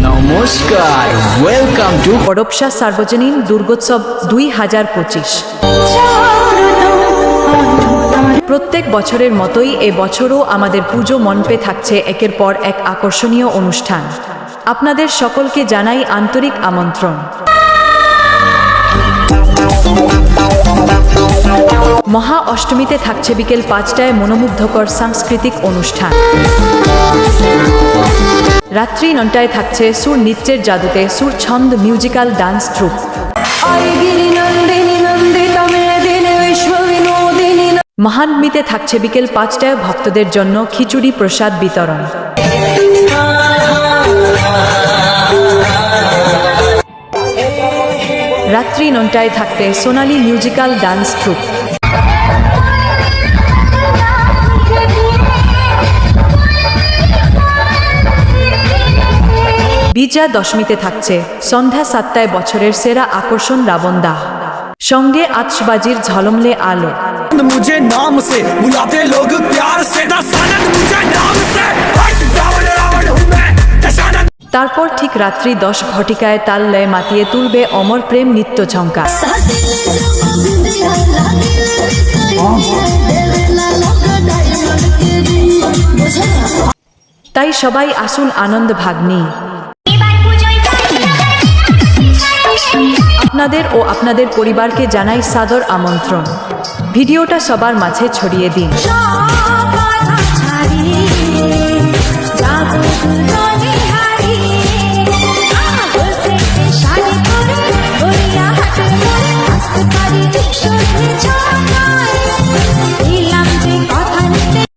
নমস্কার, welcome to বড়বসা সার্বজনীন দুর্গোৎসব 2025। প্রত্যেক বছরের মতোই এ বছরও আমাদের পুজো মণ্ডপে থাকছে একের পর এক আকর্ষণীয় অনুষ্ঠান। আপনাদের সকলকে জানাই আন্তরিক আমন্ত্রণ। মহা অষ্টমীতে থাকছে বিকেল 5টায় মনোমুগ্ধকর সাংস্কৃতিক অনুষ্ঠান। রাত্রি 9টায় থাকছে সুর নৃত্যের জাদুতে সুর ছন্দ মিউজিক্যাল ডান্স ট্রুপ। মহানবমীতে থাকছে বিকেল 5টায় ভক্তদের জন্য খিচুড়ি প্রসাদ বিতরণ। রাত্রি 9টায় থাকতে সোনালী মিউজিক্যাল ডান্স ট্রুপ। বিজয়া দশমীতে থাকছে সন্ধ্যা 7টায় বছরের সেরা আকর্ষণ রাবণ দাহ, সঙ্গে আতশবাজির ঝলমলে আলো। मुझे नाम से बुलाते लोग प्यार से दशानन मुझे नाम से हट रावण रावण हूं मैं दशानन। তারপর ঠিক রাত্রি 10 ঘটিকায় তাল লয়ে মাতিয়ে তুলবে অমর প্রেম নিত্য ঝঙ্কার। তাই সবাই আসুন আনন্দ ভাগ নিই। আপনাদের ও আপনাদের পরিবারকে জানাই সাদর আমন্ত্রণ। ভিডিওটা সবার মাঝে ছড়িয়ে দিন।